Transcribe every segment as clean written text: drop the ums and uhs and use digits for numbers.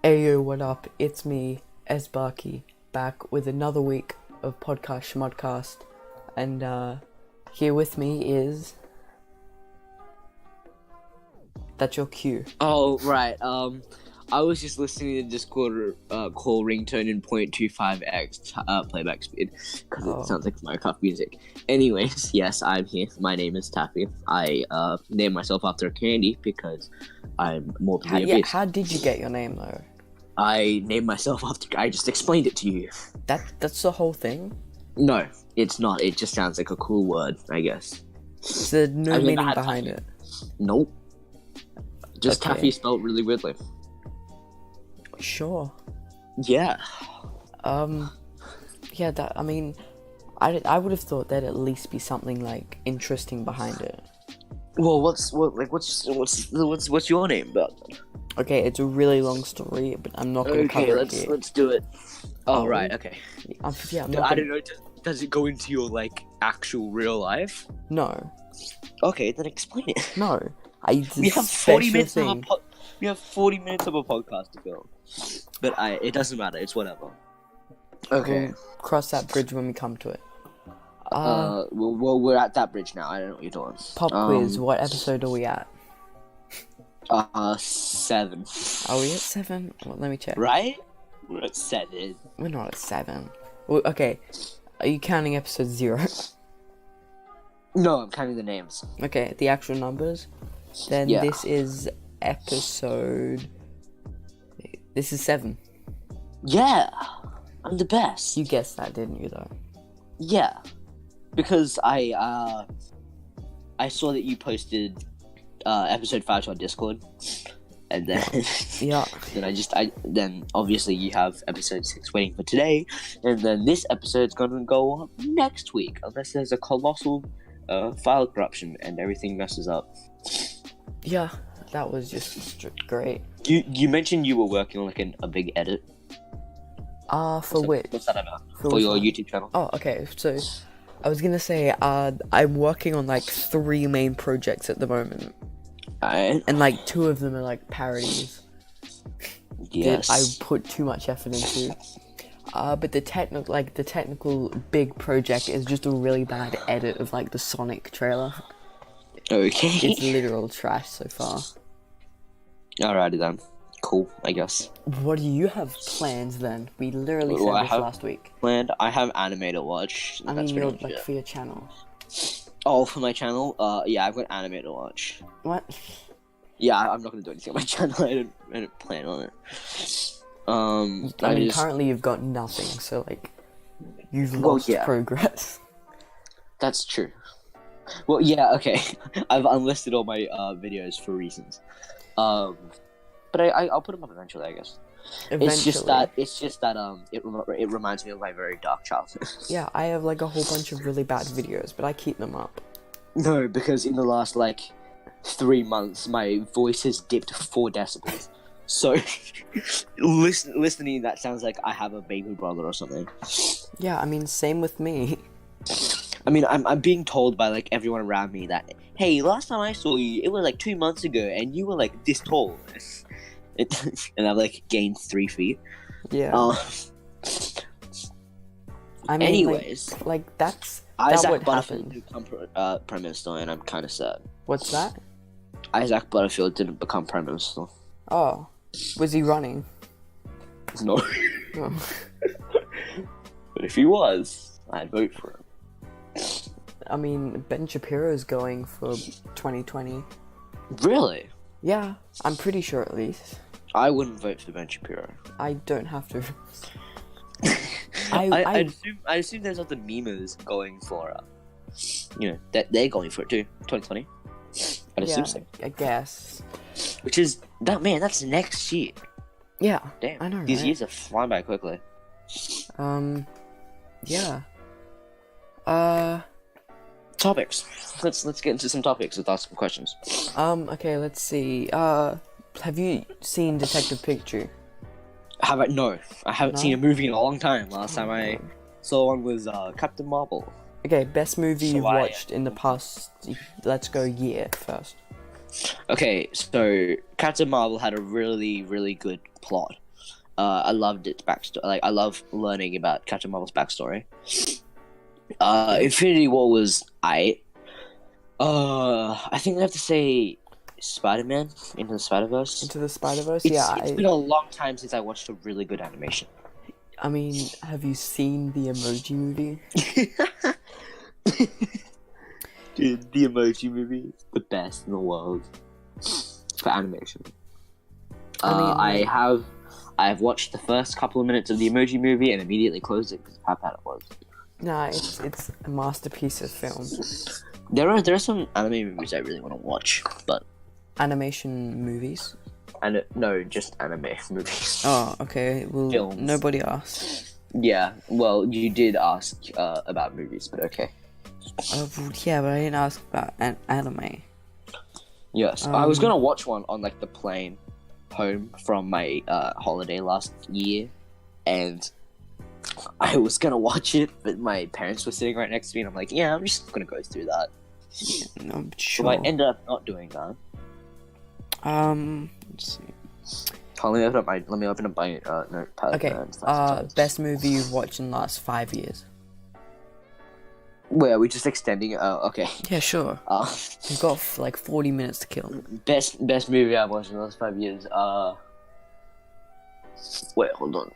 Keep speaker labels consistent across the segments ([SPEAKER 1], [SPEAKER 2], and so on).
[SPEAKER 1] Ayo, what up? It's me, Esbarky, back with another week of podcast Shmodcast, and here with me is... That's your cue.
[SPEAKER 2] Oh, right. I was just listening to Discord call ringtone in 0.25x playback speed because it sounds like Minecraft music. Anyways, yes, I'm here. My name is Tafffee. I named myself after a candy because I'm morbidly obese.
[SPEAKER 1] How did you get your name though?
[SPEAKER 2] I named myself after... I just explained it to you.
[SPEAKER 1] That's the whole thing?
[SPEAKER 2] No, it's not. It just sounds like a cool word, I guess.
[SPEAKER 1] So there's no meaning behind it?
[SPEAKER 2] Nope. Just okay. Taffy spelled really weirdly.
[SPEAKER 1] Sure.
[SPEAKER 2] Yeah.
[SPEAKER 1] Yeah, I mean, I would have thought there'd at least be something, like, interesting behind it.
[SPEAKER 2] Well, what's your name about then?
[SPEAKER 1] Okay, it's a really long story, but I'm not going to cover it here.
[SPEAKER 2] Let's do it. Oh, right, okay.
[SPEAKER 1] Yeah,
[SPEAKER 2] I don't know, does it go into your, like, actual real life?
[SPEAKER 1] No.
[SPEAKER 2] Okay, then explain it.
[SPEAKER 1] No.
[SPEAKER 2] We have 40 minutes of a podcast to film. But it doesn't matter, it's whatever. Okay.
[SPEAKER 1] We'll cross that bridge when we come to it.
[SPEAKER 2] Well, we're at that bridge now, I don't know what you're doing.
[SPEAKER 1] Pop quiz, what episode are we at?
[SPEAKER 2] 7.
[SPEAKER 1] Are we at 7? Well, let me check.
[SPEAKER 2] Right? We're at 7.
[SPEAKER 1] We're not at 7. Well, okay, are you counting episode 0?
[SPEAKER 2] No, I'm counting the names.
[SPEAKER 1] Okay, the actual numbers? Then yeah. This is episode... This is 7.
[SPEAKER 2] Yeah! I'm the best.
[SPEAKER 1] You guessed that, didn't you, though?
[SPEAKER 2] Yeah. Because I saw that you posted episode 5 on Discord. And then...
[SPEAKER 1] yeah.
[SPEAKER 2] Then obviously you have episode 6 waiting for today. And then this episode's gonna go up next week. Unless there's a colossal file corruption and everything messes up.
[SPEAKER 1] Yeah, that was just great.
[SPEAKER 2] You mentioned you were working on like a big edit.
[SPEAKER 1] For which?
[SPEAKER 2] What's that about? For your YouTube channel.
[SPEAKER 1] Oh, okay. So, I was gonna say, I'm working on like 3 main projects at the moment. And like 2 of them are like parodies.
[SPEAKER 2] Yes.
[SPEAKER 1] That I put too much effort into. But the technical big project is just a really bad edit of like the Sonic trailer.
[SPEAKER 2] Okay.
[SPEAKER 1] It's literal trash so far.
[SPEAKER 2] Alrighty then. Cool, I guess.
[SPEAKER 1] What do you have plans then? We literally said this last week.
[SPEAKER 2] I have anime to watch.
[SPEAKER 1] I mean, for your channel.
[SPEAKER 2] Oh, for my channel? Yeah, I've got anime to watch.
[SPEAKER 1] What?
[SPEAKER 2] Yeah, I'm not gonna do anything on my channel. I don't plan on it.
[SPEAKER 1] I mean, currently you've got nothing, so like, you've lost progress.
[SPEAKER 2] That's true. Well, yeah, okay. I've unlisted all my videos for reasons. But I'll put them up eventually, I guess. It's just that it reminds me of my very dark childhood.
[SPEAKER 1] Yeah, I have like a whole bunch of really bad videos, but I keep them up.
[SPEAKER 2] No, because in the last like 3 months, my voice has dipped 4 decibels. So, listening, that sounds like I have a baby brother or something.
[SPEAKER 1] Yeah, I mean, same with me.
[SPEAKER 2] I mean, I'm being told by like everyone around me that, hey, last time I saw you, it was like 2 months ago, and you were like this tall. And I've like gained 3 feet.
[SPEAKER 1] Yeah. I mean,
[SPEAKER 2] anyways,
[SPEAKER 1] like that's
[SPEAKER 2] Isaac
[SPEAKER 1] what happened.
[SPEAKER 2] Butterfield didn't become Prime Minister, and I'm kind of sad.
[SPEAKER 1] What's that?
[SPEAKER 2] Isaac Butterfield didn't become Prime Minister.
[SPEAKER 1] Oh, was he running?
[SPEAKER 2] No.
[SPEAKER 1] Oh.
[SPEAKER 2] But if he was, I'd vote for him.
[SPEAKER 1] I mean, Ben Shapiro's going for 2020.
[SPEAKER 2] Really?
[SPEAKER 1] Yeah, I'm pretty sure at least.
[SPEAKER 2] I wouldn't vote for Ben Shapiro.
[SPEAKER 1] I don't have to.
[SPEAKER 2] I assume there's other memers going for, that they're going for it too, 2020. I'd assume so.
[SPEAKER 1] I guess.
[SPEAKER 2] Which is, that's next year.
[SPEAKER 1] Yeah,
[SPEAKER 2] damn.
[SPEAKER 1] I know,
[SPEAKER 2] These
[SPEAKER 1] right?
[SPEAKER 2] years are flying by quickly.
[SPEAKER 1] Yeah.
[SPEAKER 2] Topics. Let's get into some topics with some questions.
[SPEAKER 1] Okay, let's see. Have you seen Detective Pikachu?
[SPEAKER 2] No, I haven't seen a movie in a long time. Last time I saw one was Captain Marvel.
[SPEAKER 1] Okay, best movie you've watched in the past, let's go year first.
[SPEAKER 2] Okay, so Captain Marvel had a really, really good plot. I loved its backstory. Like, I love learning about Captain Marvel's backstory. Infinity War was I think I have to say Spider-Man Into the Spider-Verse.
[SPEAKER 1] Into the Spider-Verse?
[SPEAKER 2] It's been a long time since I watched a really good animation.
[SPEAKER 1] I mean, have you seen the Emoji Movie?
[SPEAKER 2] Dude, the Emoji Movie is the best in the world for animation. I have watched the first couple of minutes of the Emoji Movie and immediately closed it because of how bad it was.
[SPEAKER 1] Nah, it's a masterpiece of film.
[SPEAKER 2] There are some anime movies I really want to watch, but
[SPEAKER 1] animation movies.
[SPEAKER 2] And no, just anime movies.
[SPEAKER 1] Oh, okay. Well,
[SPEAKER 2] Films.
[SPEAKER 1] Nobody asked.
[SPEAKER 2] Yeah, well, you did ask about movies, but okay.
[SPEAKER 1] Yeah, but I didn't ask about anime.
[SPEAKER 2] Yes, I was gonna watch one on like the plane home from my holiday last year, and I was gonna watch it, but my parents were sitting right next to me, and I'm like, yeah, I'm just gonna go through that.
[SPEAKER 1] No, sure.
[SPEAKER 2] So I ended up not doing that.
[SPEAKER 1] Let's see.
[SPEAKER 2] Let me open up my notepad.
[SPEAKER 1] Okay. Best movie you've watched in the last 5 years.
[SPEAKER 2] Wait, are we just extending it? Oh, okay.
[SPEAKER 1] Yeah, sure. You've got like 40 minutes to kill.
[SPEAKER 2] Best movie I've watched in the last 5 years. Wait, hold on.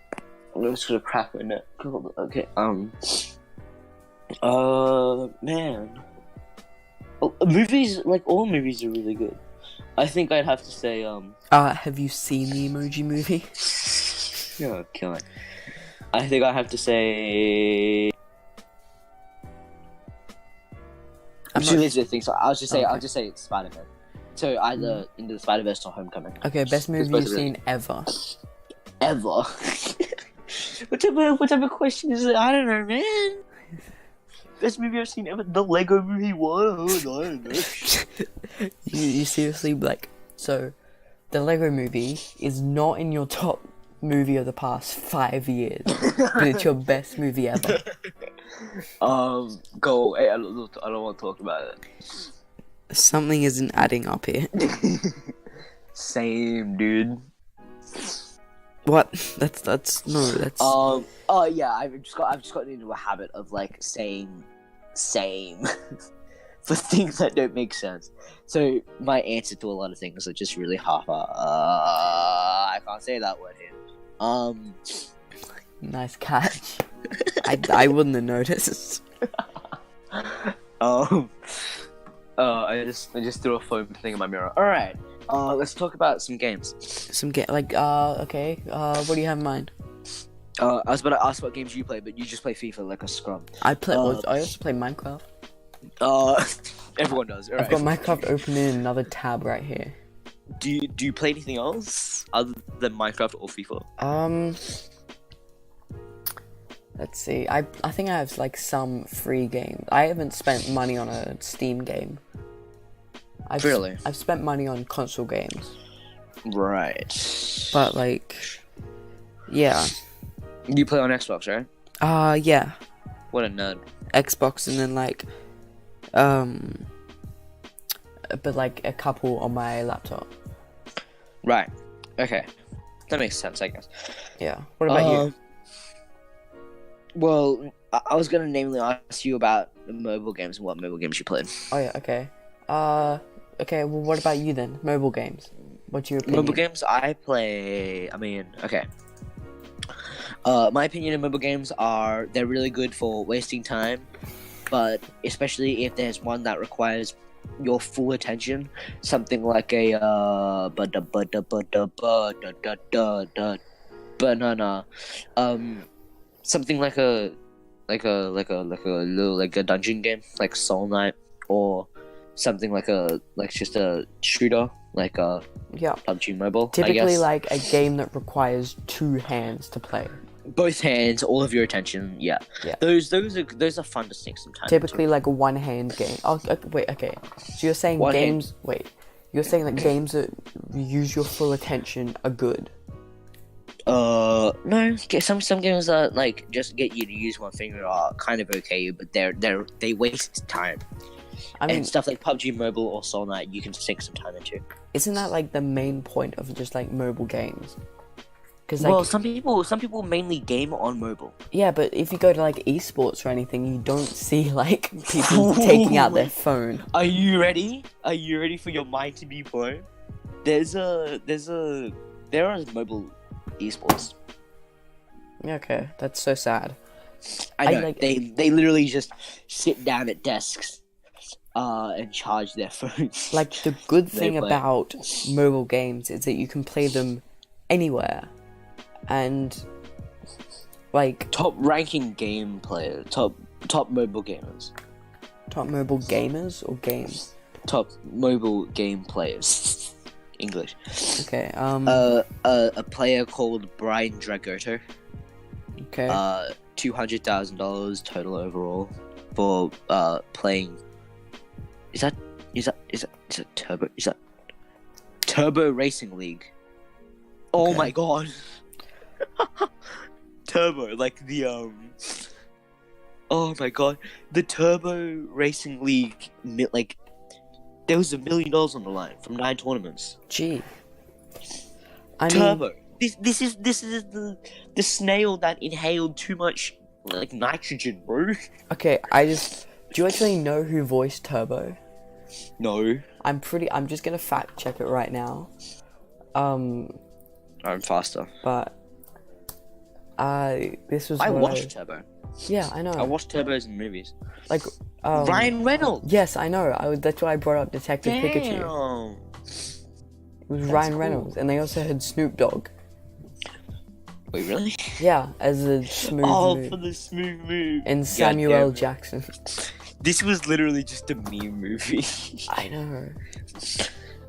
[SPEAKER 2] I'm just gonna crack my neck. Hold on. Okay. Man. Movies, like all movies, are really good. I think I'd have to say
[SPEAKER 1] Have you seen the Emoji Movie?
[SPEAKER 2] Yeah, killing. I think I have to say. I'm too lazy to think, so I'll just say it's Spider-Man. So either Into the Spider-Verse or Homecoming.
[SPEAKER 1] Okay, best movie you've seen ever.
[SPEAKER 2] Ever? What type of question is it? I don't know, man. Best movie I've seen ever? The Lego Movie 1? I don't know.
[SPEAKER 1] You seriously, like, so the Lego Movie is not in your top movie of the past 5 years, but it's your best movie ever.
[SPEAKER 2] Go. Hey, I don't want to talk about it.
[SPEAKER 1] Something isn't adding up here.
[SPEAKER 2] Same, dude.
[SPEAKER 1] What? That's.
[SPEAKER 2] Oh yeah, I've just gotten into a habit of like saying same for things that don't make sense. So my answer to a lot of things are just really I can't say that word here.
[SPEAKER 1] Nice catch. I wouldn't have noticed.
[SPEAKER 2] I just threw a foam thing in my mirror. All right. Let's talk about some games.
[SPEAKER 1] Okay. What do you have in mind?
[SPEAKER 2] I was about to ask what games you play, but you just play FIFA like a scrum.
[SPEAKER 1] I also play Minecraft.
[SPEAKER 2] Everyone does. All right.
[SPEAKER 1] I've got Minecraft open in another tab right here.
[SPEAKER 2] Do you play anything else other than Minecraft or FIFA?
[SPEAKER 1] Let's see. I think I have like some free games. I haven't spent money on a Steam game.
[SPEAKER 2] Really?
[SPEAKER 1] I've spent money on console games.
[SPEAKER 2] Right.
[SPEAKER 1] But like, yeah.
[SPEAKER 2] You play on Xbox, right?
[SPEAKER 1] Yeah.
[SPEAKER 2] What a nerd.
[SPEAKER 1] Xbox and then like, but like a couple on my laptop.
[SPEAKER 2] Right. Okay. That makes sense, I guess.
[SPEAKER 1] Yeah. What about you?
[SPEAKER 2] Well, I was gonna namely ask you about mobile games and what mobile games you played.
[SPEAKER 1] Oh yeah. Okay. Okay. Well, what about you then? Mobile games. What's your opinion?
[SPEAKER 2] Mobile games I play. I mean, okay. My opinion of mobile games are they're really good for wasting time, but especially if there's one that requires your full attention, something like a banana, something like a dungeon game like Soul Knight, or something like just a shooter like PUBG Mobile.
[SPEAKER 1] Typically, like a game that requires two hands to play.
[SPEAKER 2] Both hands, all of your attention. Yeah. Those are fun to sink some time.
[SPEAKER 1] Typically, like a one-hand game. Oh, wait. Okay. So you're saying games? Wait. You're saying that games that use your full attention are good? No. Some games that like just get you to use one finger are kind of okay, but they waste time. I mean, and stuff like PUBG Mobile or Soul Knight, you can sink some time into. Isn't that like the main point of just like mobile games? Because
[SPEAKER 2] well, some people mainly game on mobile.
[SPEAKER 1] Yeah, but if you go to like esports or anything, you don't see like people taking out their phone.
[SPEAKER 2] Are you ready? Are you ready for your mind to be blown? There are mobile esports.
[SPEAKER 1] Okay, that's so sad.
[SPEAKER 2] I know. They literally just sit down at desks, and charge their phones.
[SPEAKER 1] Like the good thing about mobile games is that you can play them anywhere, and like
[SPEAKER 2] top ranking game players, top mobile gamers.
[SPEAKER 1] Top mobile gamers or games?
[SPEAKER 2] Top mobile game players. English.
[SPEAKER 1] Okay.
[SPEAKER 2] A player called Brian Dragoto.
[SPEAKER 1] Okay.
[SPEAKER 2] $200,000 total overall for playing. Is that Turbo? Is that Turbo Racing League? Oh
[SPEAKER 1] Okay.
[SPEAKER 2] my god. Turbo, like the oh my god, the Turbo Racing League, like there was $1 million on the line from 9 tournaments.
[SPEAKER 1] Gee.
[SPEAKER 2] Turbo. This is the snail that inhaled too much like nitrogen, bro.
[SPEAKER 1] Okay, do you actually know who voiced Turbo?
[SPEAKER 2] No.
[SPEAKER 1] I'm just gonna fact check it right now.
[SPEAKER 2] I'm faster.
[SPEAKER 1] But this was
[SPEAKER 2] I watched Turbo.
[SPEAKER 1] Yeah, I know.
[SPEAKER 2] I watched Turbos in movies.
[SPEAKER 1] Like
[SPEAKER 2] Ryan Reynolds.
[SPEAKER 1] Yes, I know. That's why I brought up Detective Pikachu. It was Ryan Reynolds, and they also had Snoop Dogg.
[SPEAKER 2] Wait, really?
[SPEAKER 1] Yeah, as a smooth move.
[SPEAKER 2] For the smooth move.
[SPEAKER 1] And Samuel L. Jackson.
[SPEAKER 2] This was literally just a meme movie.
[SPEAKER 1] I know.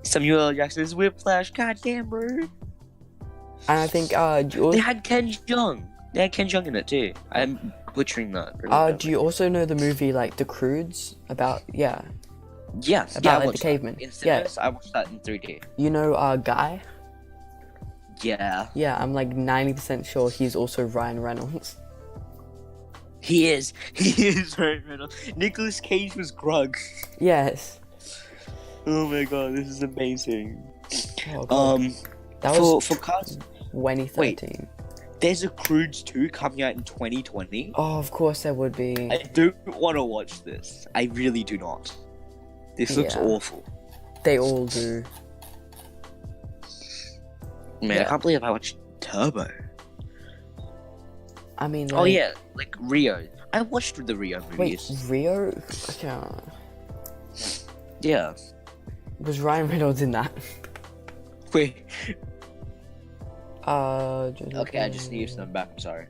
[SPEAKER 2] Samuel L. Jackson's Whiplash. Goddamn, bro.
[SPEAKER 1] And I think
[SPEAKER 2] they had Ken Jeong. They had Ken Jeong in it too. I'm butchering that. Really
[SPEAKER 1] do you also know the movie like The Croods about
[SPEAKER 2] Yeah,
[SPEAKER 1] about like the caveman?
[SPEAKER 2] Yeah, I watched that in 3D.
[SPEAKER 1] You know Guy?
[SPEAKER 2] Yeah.
[SPEAKER 1] Yeah, I'm like 90% sure he's also Ryan Reynolds.
[SPEAKER 2] He is Ryan Reynolds. Nicolas Cage was Grug.
[SPEAKER 1] Yes.
[SPEAKER 2] Oh my god, this is amazing.
[SPEAKER 1] Oh, god. That was
[SPEAKER 2] for Cars
[SPEAKER 1] 2013.
[SPEAKER 2] Wait, there's a Croods 2 coming out in 2020.
[SPEAKER 1] Oh, of course there would be.
[SPEAKER 2] I don't want to watch this. I really do not. This looks awful.
[SPEAKER 1] They all do.
[SPEAKER 2] Man, I can't believe I watched Turbo.
[SPEAKER 1] I mean, like...
[SPEAKER 2] Oh yeah, like Rio. I watched the Rio movies.
[SPEAKER 1] Wait, Rio? Okay.
[SPEAKER 2] Yeah.
[SPEAKER 1] Was Ryan Reynolds in that?
[SPEAKER 2] Wait.
[SPEAKER 1] Okay,
[SPEAKER 2] I just need some back. I'm sorry.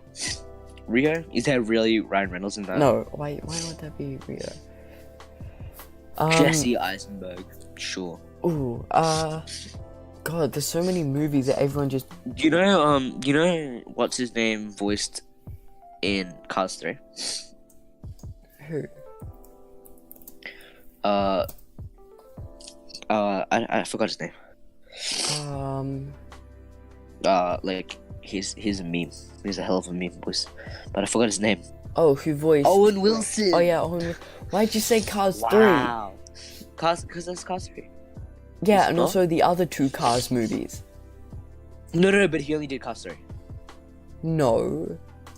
[SPEAKER 2] Rio? Is there really Ryan Reynolds in that?
[SPEAKER 1] No. Why would that be Rio?
[SPEAKER 2] Jesse Eisenberg. Sure.
[SPEAKER 1] Ooh. God, there's so many movies that everyone just.
[SPEAKER 2] You know what's his name voiced in Cars 3?
[SPEAKER 1] Who?
[SPEAKER 2] I forgot his name. Like he's a meme. He's a hell of a meme voice, but I forgot his name.
[SPEAKER 1] Oh, who voiced?
[SPEAKER 2] Owen Wilson.
[SPEAKER 1] Oh yeah, Owen. Why'd you say Cars 3?
[SPEAKER 2] Wow. Because that's Cars 3.
[SPEAKER 1] Yeah, and also the other 2 Cars movies.
[SPEAKER 2] No, but he only did Cars 3.
[SPEAKER 1] No.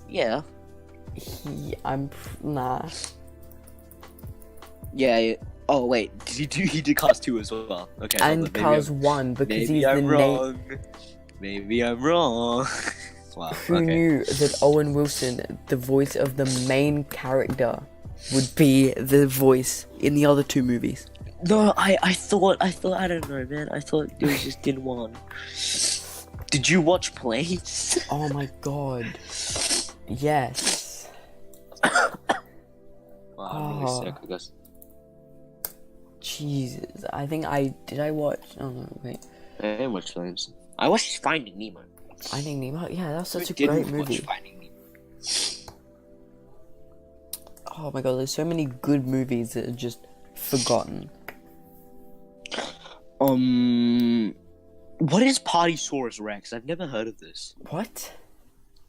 [SPEAKER 2] Yeah.
[SPEAKER 1] Nah.
[SPEAKER 2] Yeah. Oh wait, he did Cars 2 as well. Okay.
[SPEAKER 1] And Cars 1 because he's
[SPEAKER 2] I'm
[SPEAKER 1] the
[SPEAKER 2] wrong. Maybe I'm wrong. Wow.
[SPEAKER 1] Who knew that Owen Wilson, the voice of the main character, would be the voice in the other 2 movies?
[SPEAKER 2] No, I thought I don't know, man. I thought it was just in one. Did you watch Planes?
[SPEAKER 1] Oh my god. Yes.
[SPEAKER 2] Wow, I'm really sick, I guess.
[SPEAKER 1] Jesus, I think did I watch? Oh no, wait.
[SPEAKER 2] I didn't watch Planes. I watched Finding Nemo.
[SPEAKER 1] Finding Nemo? Yeah, that's such a great movie.
[SPEAKER 2] Finding Nemo.
[SPEAKER 1] Oh my god, there's so many good movies that are just forgotten.
[SPEAKER 2] What is Partysaurus Rex? I've never heard of this.
[SPEAKER 1] What?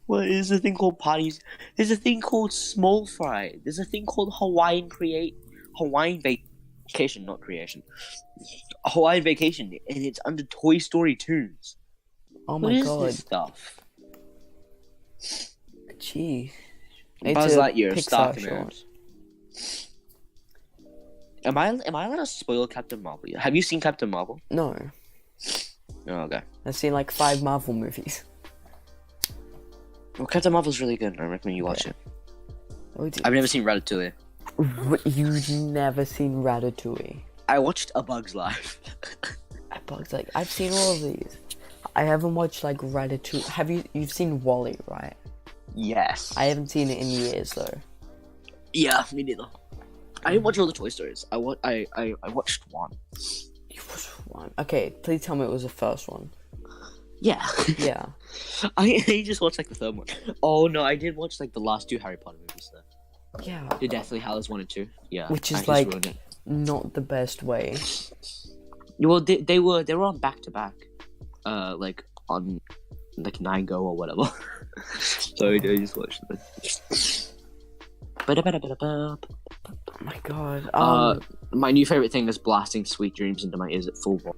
[SPEAKER 2] Well, there's a thing called Parties. There's a thing called Small Fry. There's a thing called Hawaiian Vacation, not creation. Hawaiian Vacation, and it's under Toy Story Tunes.
[SPEAKER 1] Oh my god.
[SPEAKER 2] What is this stuff?
[SPEAKER 1] Gee.
[SPEAKER 2] Buzz Lightyear,
[SPEAKER 1] Pixar
[SPEAKER 2] Star
[SPEAKER 1] short.
[SPEAKER 2] Command. Am I allowed to spoil Captain Marvel? Have you seen Captain Marvel?
[SPEAKER 1] No.
[SPEAKER 2] Oh, okay.
[SPEAKER 1] I've seen like 5 Marvel movies.
[SPEAKER 2] Well, Captain Marvel's really good. I recommend you watch it.
[SPEAKER 1] Oh,
[SPEAKER 2] I've never seen Ratatouille.
[SPEAKER 1] You've never seen Ratatouille?
[SPEAKER 2] I watched A Bug's Life.
[SPEAKER 1] I've seen all of these. I haven't watched like Ratatouille. You've seen WALL-E, right?
[SPEAKER 2] Yes.
[SPEAKER 1] I haven't seen it in years though.
[SPEAKER 2] Yeah, me neither. I didn't watch all the Toy Stories. I watched one.
[SPEAKER 1] You watched one? Okay, please tell me it was the first one.
[SPEAKER 2] Yeah.
[SPEAKER 1] Yeah.
[SPEAKER 2] I just watched like the third one. Oh no, I did watch like the last 2 Harry Potter movies though.
[SPEAKER 1] Yeah.
[SPEAKER 2] The Deathly Hallows 1 and 2. Yeah.
[SPEAKER 1] Which is like not the best way.
[SPEAKER 2] Well, they were on back to back, like on like 9Go or whatever. So I just watched them.
[SPEAKER 1] Oh my god.
[SPEAKER 2] My new favorite thing is blasting Sweet Dreams into my ears at full volume.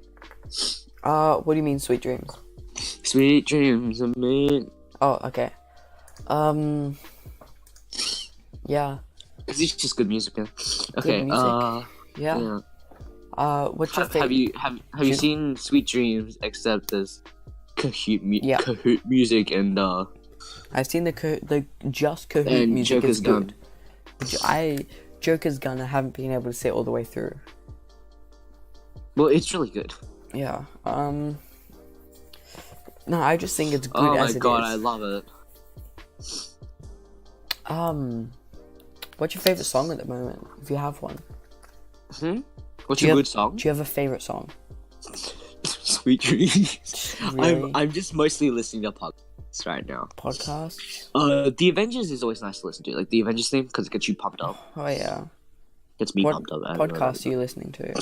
[SPEAKER 1] What do you mean, Sweet Dreams?
[SPEAKER 2] Sweet dreams of me.
[SPEAKER 1] Oh, okay. Yeah.
[SPEAKER 2] Because it's just good music. Yeah. Okay.
[SPEAKER 1] Good music. Yeah. What's your favorite?
[SPEAKER 2] Have you seen Sweet Dreams except as Kahoot music and
[SPEAKER 1] I've seen the just Kahoot
[SPEAKER 2] and
[SPEAKER 1] music
[SPEAKER 2] Joker's
[SPEAKER 1] is good. Joker's Gun I haven't been able to see it all the way through.
[SPEAKER 2] Well, it's really good.
[SPEAKER 1] Yeah. No, I just think it's good
[SPEAKER 2] Oh
[SPEAKER 1] as
[SPEAKER 2] my
[SPEAKER 1] it
[SPEAKER 2] god,
[SPEAKER 1] is.
[SPEAKER 2] I love it.
[SPEAKER 1] What's your favorite song at the moment, if you have one?
[SPEAKER 2] What's your good song?
[SPEAKER 1] Do you have a favorite song?
[SPEAKER 2] Sweet Dreams.
[SPEAKER 1] Really?
[SPEAKER 2] I'm just mostly listening to podcasts right now.
[SPEAKER 1] Podcasts?
[SPEAKER 2] The Avengers is always nice to listen to, like the Avengers theme, because it gets you pumped up.
[SPEAKER 1] Oh yeah.
[SPEAKER 2] Gets me pumped up.
[SPEAKER 1] What podcasts are you listening to?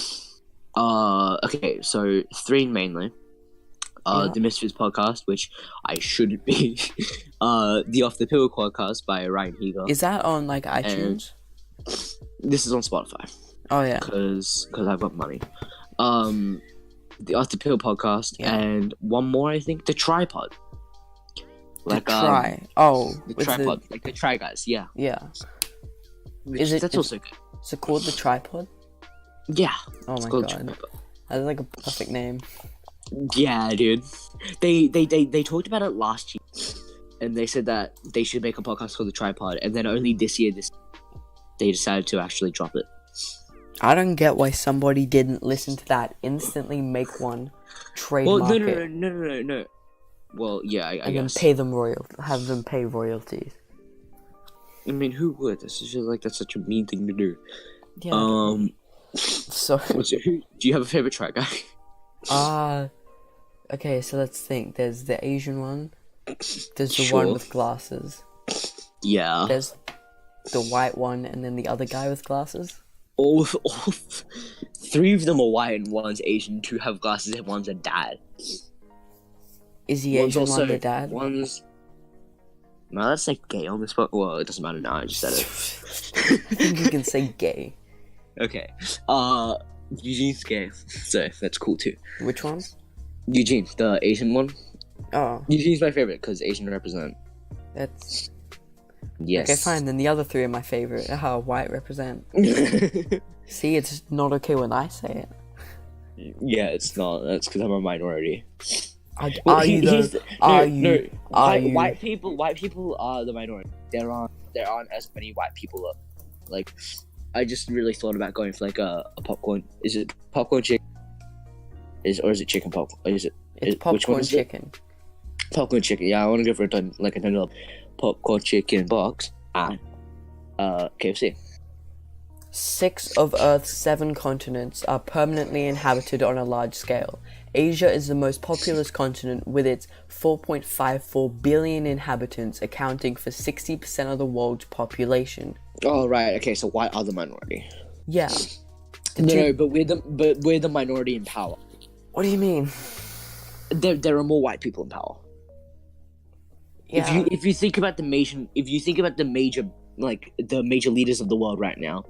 [SPEAKER 2] Okay, so 3 mainly. The Misfits podcast, which I shouldn't be. The Off the Pill podcast by Ryan Higa.
[SPEAKER 1] Is that on like iTunes?
[SPEAKER 2] And this is on Spotify.
[SPEAKER 1] Oh yeah.
[SPEAKER 2] Because I've got money. The Off the Pill podcast, and one more, I think, the Tripod. Like
[SPEAKER 1] the
[SPEAKER 2] Tripod, like the Try Guys, yeah.
[SPEAKER 1] Yeah.
[SPEAKER 2] That's also good.
[SPEAKER 1] Is it called the Tripod?
[SPEAKER 2] Yeah.
[SPEAKER 1] Oh my god. That's like a perfect name.
[SPEAKER 2] Yeah, dude. They talked about it last year, and they said that they should make a podcast called The Tripod, and then only this year they decided to actually drop it.
[SPEAKER 1] I don't get why somebody didn't listen to that, instantly make one, trademark it.
[SPEAKER 2] No. Well, yeah, I
[SPEAKER 1] and
[SPEAKER 2] guess.
[SPEAKER 1] then have them pay royalties.
[SPEAKER 2] I mean, who would? That's such a mean thing to do.
[SPEAKER 1] Yeah. So.
[SPEAKER 2] Do you have a favorite track guy?
[SPEAKER 1] Okay, so let's think. There's the Asian one. There's the
[SPEAKER 2] Sure.
[SPEAKER 1] one with glasses.
[SPEAKER 2] Yeah.
[SPEAKER 1] There's the white one, and then the other guy with glasses.
[SPEAKER 2] All 3 of them are white, and one's Asian. 2 have glasses, and one's a dad.
[SPEAKER 1] Is the Asian one the dad?
[SPEAKER 2] No, that's like gay on the spot. Well, it doesn't matter now. I just said it.
[SPEAKER 1] I think you can say gay.
[SPEAKER 2] Okay. Eugene's gay, so that's cool too.
[SPEAKER 1] Which one?
[SPEAKER 2] Eugene, the Asian one.
[SPEAKER 1] Oh.
[SPEAKER 2] Eugene's my favorite because Asian represent.
[SPEAKER 1] That's.
[SPEAKER 2] Yes.
[SPEAKER 1] Okay, fine. Then the other 3 are my favorite. White represent. See, it's not okay when I say it.
[SPEAKER 2] Yeah, it's not. That's because I'm a minority. White people are the minority. There aren't as many white people. Like, I just really thought about going for like a popcorn. Is it popcorn chicken? Or is it chicken popcorn?
[SPEAKER 1] It's popcorn chicken.
[SPEAKER 2] Popcorn chicken. Yeah, I want to go for a $10 popcorn chicken box at KFC.
[SPEAKER 1] 6 of Earth's 7 continents are permanently inhabited on a large scale. Asia is the most populous continent with its 4.54 billion inhabitants, accounting for 60% of the world's population. Oh,
[SPEAKER 2] right. Okay, so white are the minority.
[SPEAKER 1] Yeah.
[SPEAKER 2] But we're the minority in power.
[SPEAKER 1] What do you mean?
[SPEAKER 2] There are more white people in power.
[SPEAKER 1] Yeah.
[SPEAKER 2] If you think about the major leaders of the world right now,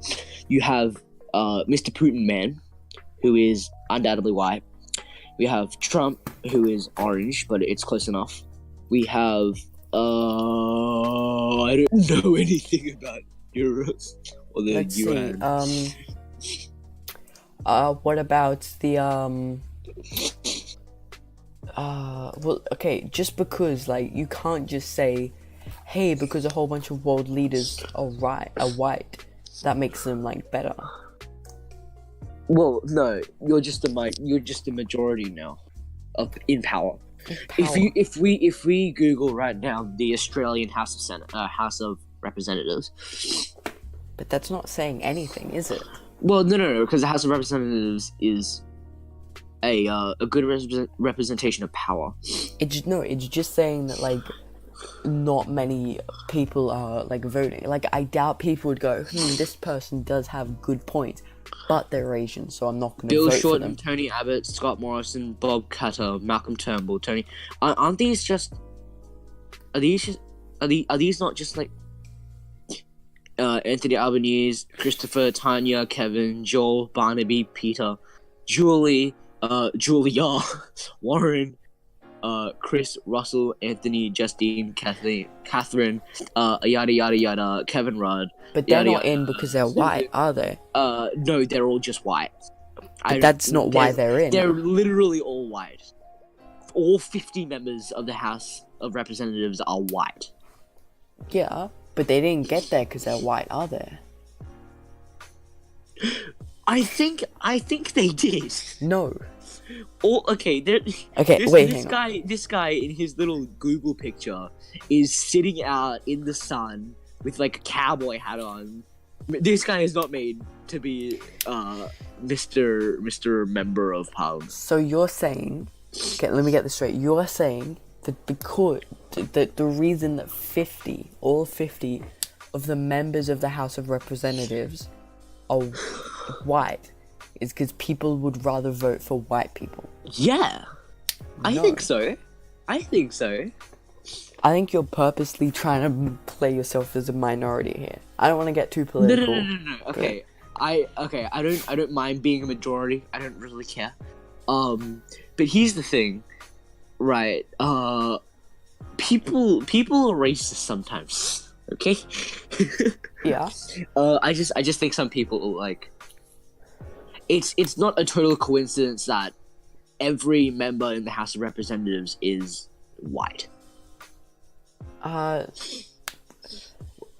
[SPEAKER 2] you have Mr. Putin man, who is undoubtedly white. We have Trump, who is orange, but it's close enough. We have I don't know anything about euros or the
[SPEAKER 1] Let's
[SPEAKER 2] yuan.
[SPEAKER 1] see. What about the well, okay, just because like you can't just say, hey, because a whole bunch of world leaders are white, that makes them like better.
[SPEAKER 2] Well, no, you're just the majority now, in power. If we Google right now the Australian House of Representatives,
[SPEAKER 1] But that's not saying anything, is it?
[SPEAKER 2] well, no, because the House of Representatives is a good representation of power.
[SPEAKER 1] It's just saying that like not many people are like voting. Like I doubt people would go, this person does have good points, but they're Asian, so I'm not going to
[SPEAKER 2] Bill
[SPEAKER 1] vote for
[SPEAKER 2] Shorten,
[SPEAKER 1] them.
[SPEAKER 2] Tony Abbott, Scott Morrison, Bob Katter, Malcolm Turnbull, aren't these just? Are these not just like Anthony Albanese, Christopher, Tanya, Kevin, Joel, Barnaby, Peter, Julia, Warren, Chris, Russell, Anthony, Justine, Catherine, yada yada yada, Kevin Rudd.
[SPEAKER 1] But they're not in because they're white, are they?
[SPEAKER 2] No, they're all just white.
[SPEAKER 1] But that's not why they're in.
[SPEAKER 2] They're literally all white. All 50 members of the House of Representatives are white.
[SPEAKER 1] Yeah, but they didn't get there because they're white, are they?
[SPEAKER 2] I think they did.
[SPEAKER 1] No.
[SPEAKER 2] Okay, this guy in his little Google picture is sitting out in the sun with like a cowboy hat on. This guy is not made to be Mr. Member of Parliament.
[SPEAKER 1] So you're saying, okay, let me get this straight. You're saying that the reason that all 50 of the members of the House of Representatives are white is because people would rather vote for white people.
[SPEAKER 2] Yeah, I think so. I think
[SPEAKER 1] you're purposely trying to play yourself as a minority here. I don't want to get too political.
[SPEAKER 2] No. Okay, I don't mind being a majority. I don't really care. But here's the thing, right? People are racist sometimes. Okay.
[SPEAKER 1] Yeah.
[SPEAKER 2] I just think some people like. It's not a total coincidence that every member in the House of Representatives is white.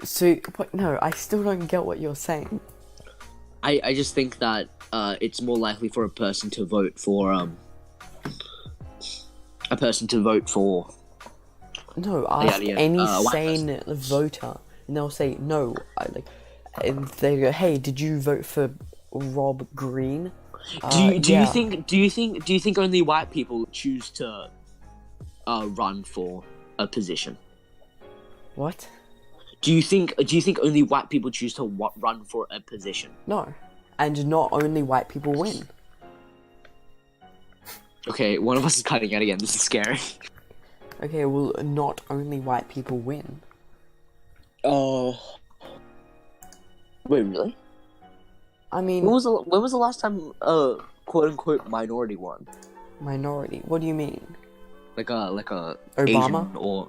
[SPEAKER 1] So, what? No, I still don't get what you're saying.
[SPEAKER 2] I just think that it's more likely for a person to vote for
[SPEAKER 1] No, ask any sane voter, and they'll say no. And they go, "Hey, did you vote for Rob Green?"
[SPEAKER 2] Do you think only white people choose to run for a position?
[SPEAKER 1] What?
[SPEAKER 2] Do you think only white people choose to run for a position?
[SPEAKER 1] No, and not only white people win.
[SPEAKER 2] Okay, one of us is cutting out again. This is scary.
[SPEAKER 1] Okay, well, not only white people win.
[SPEAKER 2] Oh. Wait, really?
[SPEAKER 1] I mean,
[SPEAKER 2] when was the last time quote unquote minority won?
[SPEAKER 1] Minority? What do you mean?
[SPEAKER 2] Like a
[SPEAKER 1] Obama
[SPEAKER 2] Asian or.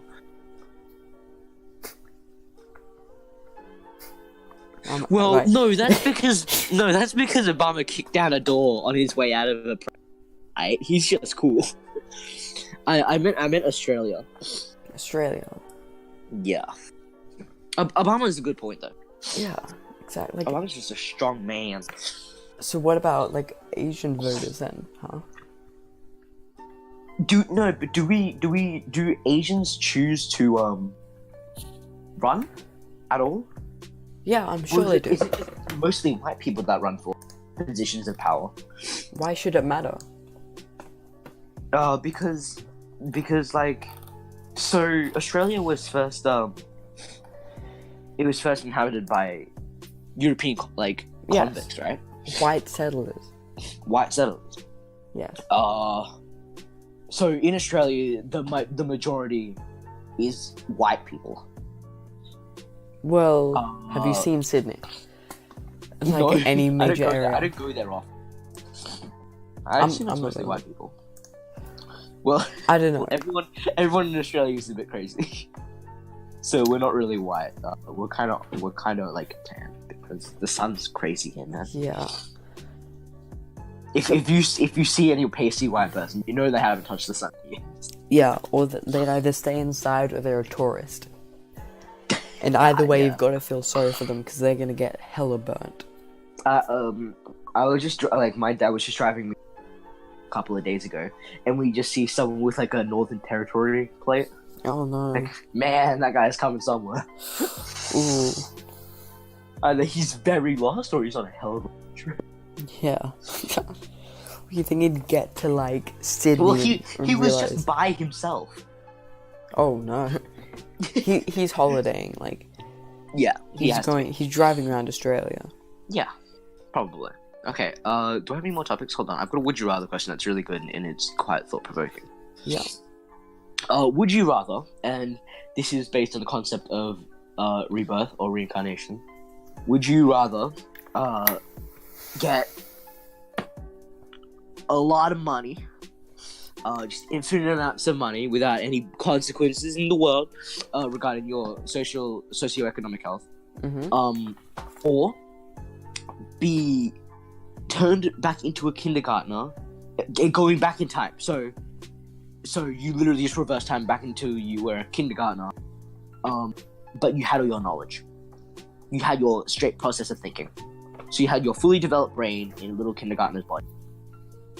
[SPEAKER 2] Well,
[SPEAKER 1] right.
[SPEAKER 2] no, that's because Obama kicked down a door on his way out of the. He's just cool. I meant Australia.
[SPEAKER 1] Australia.
[SPEAKER 2] Yeah. Obama's a good point though.
[SPEAKER 1] Yeah, exactly.
[SPEAKER 2] Obama's just a strong man.
[SPEAKER 1] So what about like Asian voters then, huh?
[SPEAKER 2] Do Asians choose to run at all?
[SPEAKER 1] Yeah, I'm sure they do.
[SPEAKER 2] Is it just mostly white people that run for positions of power?
[SPEAKER 1] Why should it matter?
[SPEAKER 2] Because like, so Australia was first it was first inhabited by European convicts, right?
[SPEAKER 1] White settlers. Yes.
[SPEAKER 2] So in Australia, the majority is white people.
[SPEAKER 1] Well, have you seen Sydney?
[SPEAKER 2] No,
[SPEAKER 1] any major area.
[SPEAKER 2] I don't go there often. I assume it's mostly white people. Well,
[SPEAKER 1] I don't know.
[SPEAKER 2] Everyone in Australia is a bit crazy. So we're not really white. We're kind of like tan because the sun's crazy here, man.
[SPEAKER 1] Yeah.
[SPEAKER 2] If you see any pasty white person, you know they haven't touched the sun yet.
[SPEAKER 1] Yeah, or they either stay inside or they're a tourist. And either way, you've got to feel sorry for them because they're gonna get hella burnt.
[SPEAKER 2] I was just like, my dad was just driving me a couple of days ago, and we just see someone with like a Northern Territory plate.
[SPEAKER 1] Oh no!
[SPEAKER 2] Like, man, that guy's coming somewhere.
[SPEAKER 1] Ooh.
[SPEAKER 2] Either he's very lost or he's on a hell of a trip.
[SPEAKER 1] Yeah. You think he'd get to like Sydney?
[SPEAKER 2] Well, he was just by himself.
[SPEAKER 1] Oh no. He's holidaying, like.
[SPEAKER 2] Yeah,
[SPEAKER 1] he's driving around Australia.
[SPEAKER 2] Yeah, probably. Okay, do I have any more topics? Hold on, I've got a would you rather question that's really good and it's quite thought-provoking.
[SPEAKER 1] Yeah.
[SPEAKER 2] Would you rather, and this is based on the concept of rebirth or reincarnation, would you rather get a lot of money, just infinite amounts of money without any consequences in the world regarding your socioeconomic health, or be turned back into a kindergartner, going back in time. So you literally just reverse time back into you were a kindergartner, but you had all your knowledge. You had your straight process of thinking. So you had your fully developed brain in a little kindergartner's body.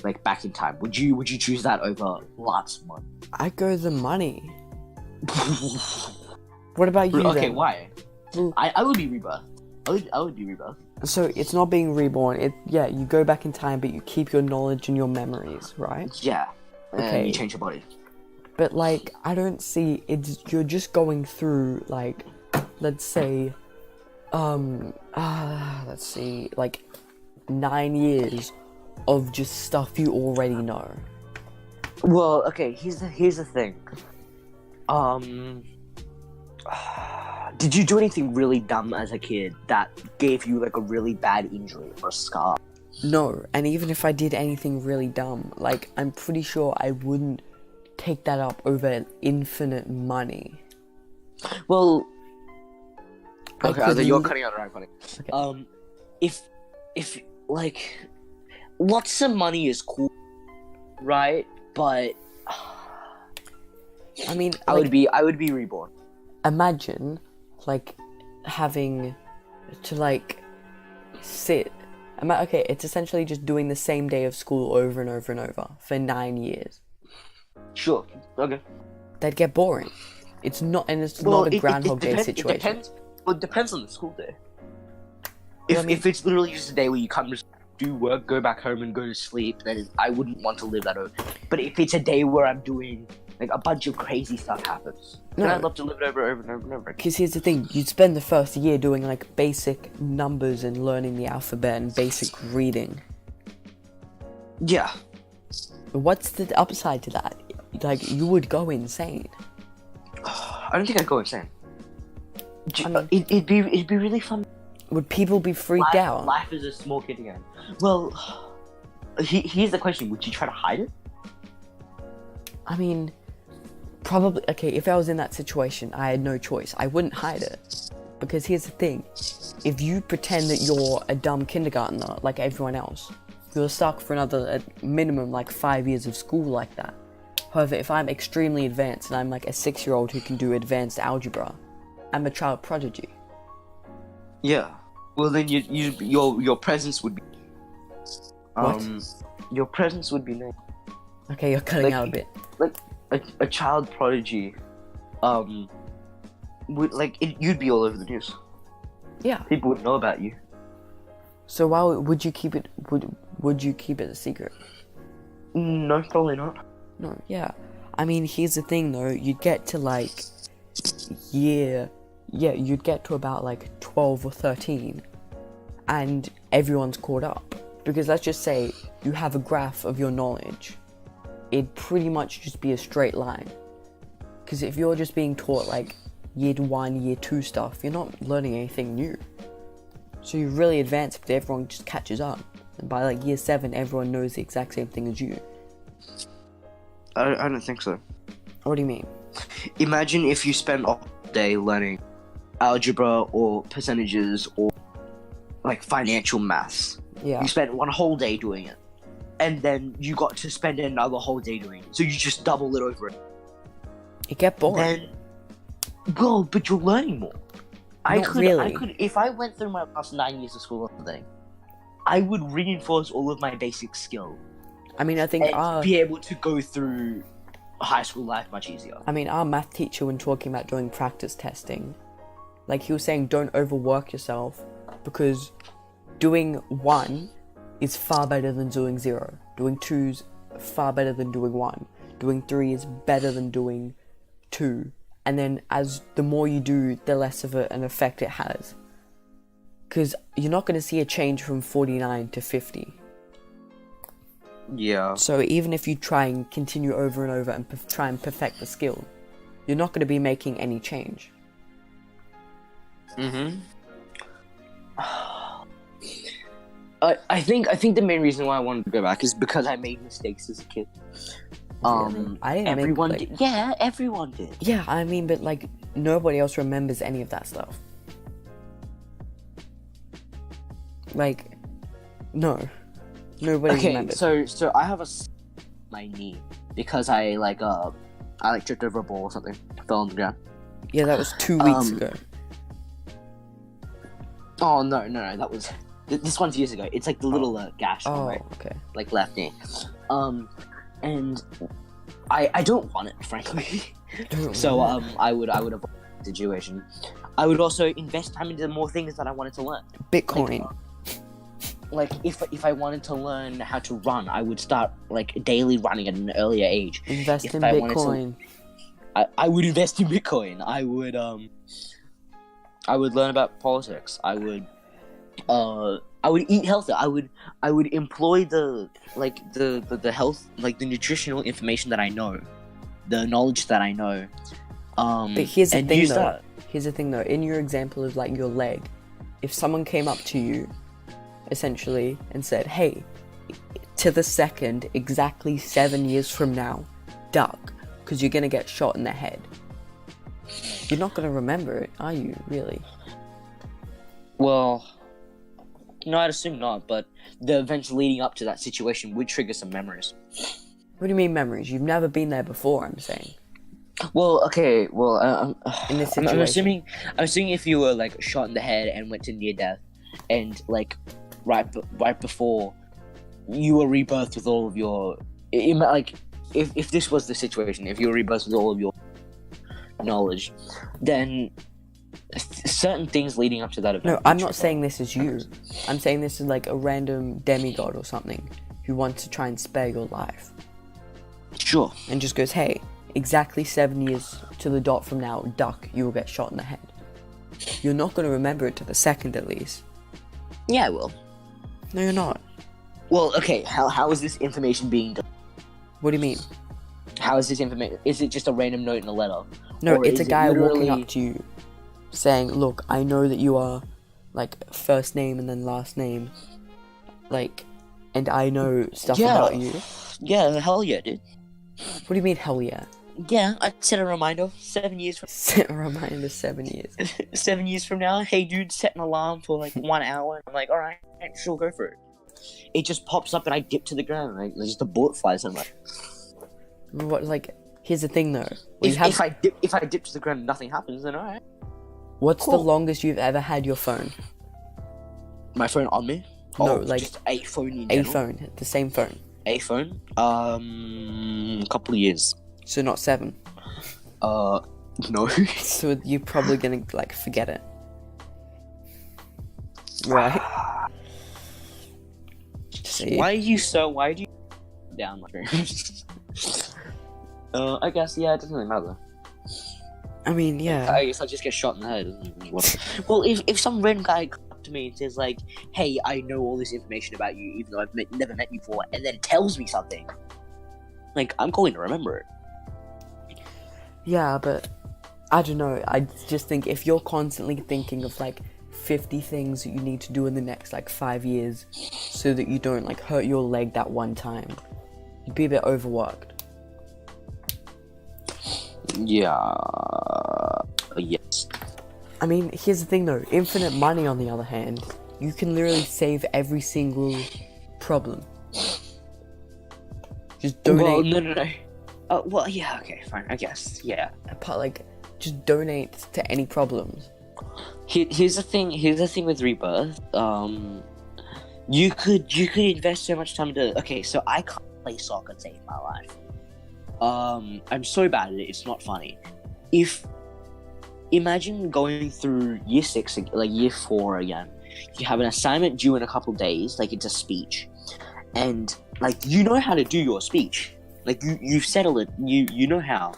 [SPEAKER 2] Like back in time. Would you choose that over lots of money?
[SPEAKER 1] I'd go the money. What about you?
[SPEAKER 2] Okay,
[SPEAKER 1] then?
[SPEAKER 2] why? I would be rebirth. I would be rebirth.
[SPEAKER 1] So it's not being reborn. You go back in time, but you keep your knowledge and your memories, right?
[SPEAKER 2] Yeah.
[SPEAKER 1] Okay.
[SPEAKER 2] And you change your body.
[SPEAKER 1] But like, I don't see it. You're just going through like, let's say, let's see, like 9 years of just stuff you already know.
[SPEAKER 2] Well, okay. Here's the thing. Did you do anything really dumb as a kid that gave you like a really bad injury or a scar?
[SPEAKER 1] No, and even if I did anything really dumb, like I'm pretty sure I wouldn't take that up over infinite money.
[SPEAKER 2] Well, okay, you're cutting out around funny. Okay. If like lots of money is cool, right? But
[SPEAKER 1] I mean,
[SPEAKER 2] I would be reborn.
[SPEAKER 1] Imagine like having to like sit. Okay, it's essentially just doing the same day of school over and over and over for 9 years.
[SPEAKER 2] Sure. Okay.
[SPEAKER 1] That'd get boring. It's not a Groundhog Day situation.
[SPEAKER 2] It depends on the school day. If it's literally just a day where you come to do work, go back home, and go to sleep, then I wouldn't want to live that over. But if it's a day where I'm doing like a bunch of crazy stuff happens, then I'd love to live it over and over and over.
[SPEAKER 1] Because here's the thing: you'd spend the first year doing like basic numbers and learning the alphabet and basic reading.
[SPEAKER 2] Yeah.
[SPEAKER 1] What's the upside to that? Like, you would go insane.
[SPEAKER 2] I don't think I'd go insane.
[SPEAKER 1] I mean,
[SPEAKER 2] it'd be really fun.
[SPEAKER 1] Would people be freaked out?
[SPEAKER 2] Life is a small kid again. Well, here's the question: would you try to hide it?
[SPEAKER 1] I mean, probably. Okay, if I was in that situation, I had no choice. I wouldn't hide it. Because here's the thing: if you pretend that you're a dumb kindergartner like everyone else, you're stuck for another minimum like 5 years of school like that. However, if I'm extremely advanced and I'm like a 6-year-old who can do advanced algebra, I'm a child prodigy.
[SPEAKER 2] Yeah. Well, then your presence would be.
[SPEAKER 1] What?
[SPEAKER 2] Your presence would be nice.
[SPEAKER 1] Okay, you're cutting out a bit.
[SPEAKER 2] Like a child prodigy, you'd be all over the news.
[SPEAKER 1] Yeah.
[SPEAKER 2] People would know about you.
[SPEAKER 1] So why would you keep it? Would you keep it a secret?
[SPEAKER 2] No, probably not.
[SPEAKER 1] No. Yeah. I mean, here's the thing though. You'd get to like you'd get to about like 12 or 13, and everyone's caught up. Because let's just say you have a graph of your knowledge. It'd pretty much just be a straight line. Because if you're just being taught like year 1, year 2 stuff, you're not learning anything new. So you're really advanced, but everyone just catches up. And by like year 7, everyone knows the exact same thing as you.
[SPEAKER 2] I don't think so.
[SPEAKER 1] What do you mean?
[SPEAKER 2] Imagine if you spend all day learning algebra or percentages or like financial maths.
[SPEAKER 1] Yeah.
[SPEAKER 2] You spent one whole day doing it, and then you got to spend another whole day doing it. So you just double it over it.
[SPEAKER 1] You get bored.
[SPEAKER 2] Then, well, but you're learning more. I could, if I went through my last 9 years of school or something, I would reinforce all of my basic skill.
[SPEAKER 1] I mean, I think
[SPEAKER 2] be able to go through high school life much easier.
[SPEAKER 1] I mean, our math teacher, when talking about doing practice testing, like he was saying, don't overwork yourself, because doing 1 is far better than doing 0. Doing 2 is far better than doing 1. Doing 3 is better than doing 2. And then as the more you do, the less of an effect it has. Because you're not going to see a change from 49 to 50.
[SPEAKER 2] Yeah.
[SPEAKER 1] So even if you try and continue over and over and try and perfect the skill, you're not going to be making any change.
[SPEAKER 2] Mm-hmm. I think the main reason why I wanted to go back is because I made mistakes as a kid.
[SPEAKER 1] Really? I didn't
[SPEAKER 2] everyone did. Yeah, everyone did.
[SPEAKER 1] Yeah, I mean, but like nobody else remembers any of that stuff. Like, no, nobody remembers.
[SPEAKER 2] So I have my knee because I tripped over a ball or something, fell on the ground.
[SPEAKER 1] Yeah, that was 2 weeks ago.
[SPEAKER 2] Oh no, that was this one's years ago. It's like the little gash on my like left knee. And I don't want it, frankly. So I would avoid the situation. I would also invest time into more things that I wanted to learn.
[SPEAKER 1] Bitcoin.
[SPEAKER 2] Like if I wanted to learn how to run, I would start like daily running at an earlier age.
[SPEAKER 1] Invest in Bitcoin.
[SPEAKER 2] I would invest in Bitcoin. I would learn about politics. I would eat healthy. I would employ the health, like the nutritional information that I know, the knowledge that I know.
[SPEAKER 1] But here's the thing though. Here's the thing though. In your example of like your leg, if someone came up to you, essentially, and said, "Hey, to the second, exactly 7 years from now, duck, because you're gonna get shot in the head," you're not gonna remember it, are you? Really?
[SPEAKER 2] Well. No, I'd assume not, but the events leading up to that situation would trigger some memories.
[SPEAKER 1] What do you mean memories? You've never been there before, I'm saying.
[SPEAKER 2] Well, okay,
[SPEAKER 1] in this situation.
[SPEAKER 2] I'm assuming if you were like shot in the head and went to near death, and like right before you were rebirthed with all of your, like if this was the situation, if you were rebirthed with all of your knowledge, then certain things leading up to that event.
[SPEAKER 1] No, I'm not saying this is you. I'm saying this is like a random demigod or something who wants to try and spare your life.
[SPEAKER 2] Sure.
[SPEAKER 1] And just goes, "Hey, exactly 7 years to the dot from now, duck, you will get shot in the head." You're not going to remember it to the second at least.
[SPEAKER 2] Yeah, I will.
[SPEAKER 1] No, you're not.
[SPEAKER 2] Well, okay, how is this information being done?
[SPEAKER 1] What do you mean?
[SPEAKER 2] How is this information? Is it just a random note in a letter?
[SPEAKER 1] No, it's a guy walking up to you saying, "Look, I know that you are like first name and then last name, like, and I know stuff about you."
[SPEAKER 2] Yeah, hell yeah, dude.
[SPEAKER 1] What do you mean, hell yeah?
[SPEAKER 2] Yeah, I set a reminder 7 years from...
[SPEAKER 1] Set a reminder 7 years.
[SPEAKER 2] 7 years from now, hey dude, set an alarm for like 1 hour. I'm like, alright, sure, go for it. It just pops up and I dip to the ground, like, just a bullet flies. I'm like...
[SPEAKER 1] What, like, here's the thing though.
[SPEAKER 2] If I dip to the ground and nothing happens, then alright.
[SPEAKER 1] What's the longest you've ever had your phone?
[SPEAKER 2] My phone on me?
[SPEAKER 1] No, like...
[SPEAKER 2] just a phone in general?
[SPEAKER 1] A phone, the same phone.
[SPEAKER 2] A phone? A couple of years.
[SPEAKER 1] So not 7?
[SPEAKER 2] No.
[SPEAKER 1] So you're probably gonna, like, forget it. Right? See?
[SPEAKER 2] Why do you... down my phone? I guess, yeah, it doesn't really matter.
[SPEAKER 1] I mean, yeah.
[SPEAKER 2] I guess I'll just get shot in the head. Well, if some random guy comes up to me and says, like, "Hey, I know all this information about you, even though I've never met you before," and then tells me something, like, I'm going to remember it.
[SPEAKER 1] Yeah, but I don't know. I just think if you're constantly thinking of, like, 50 things that you need to do in the next, like, 5 years so that you don't, like, hurt your leg that one time, you'd be a bit overworked.
[SPEAKER 2] Yeah. Yes.
[SPEAKER 1] I mean, here's the thing though. Infinite money, on the other hand, you can literally save every single problem. Just donate.
[SPEAKER 2] Well, no. Well, yeah, okay, fine, I guess, yeah.
[SPEAKER 1] Like, just donate to any problems.
[SPEAKER 2] Here's the thing with Rebirth. You could invest so much time into. Okay, so I can't play soccer to save my life. I'm so bad at it. It's not funny. Imagine going through year 6, like year 4 again. You have an assignment due in a couple days, like it's a speech, and like you know how to do your speech, like you've settled it. You know how,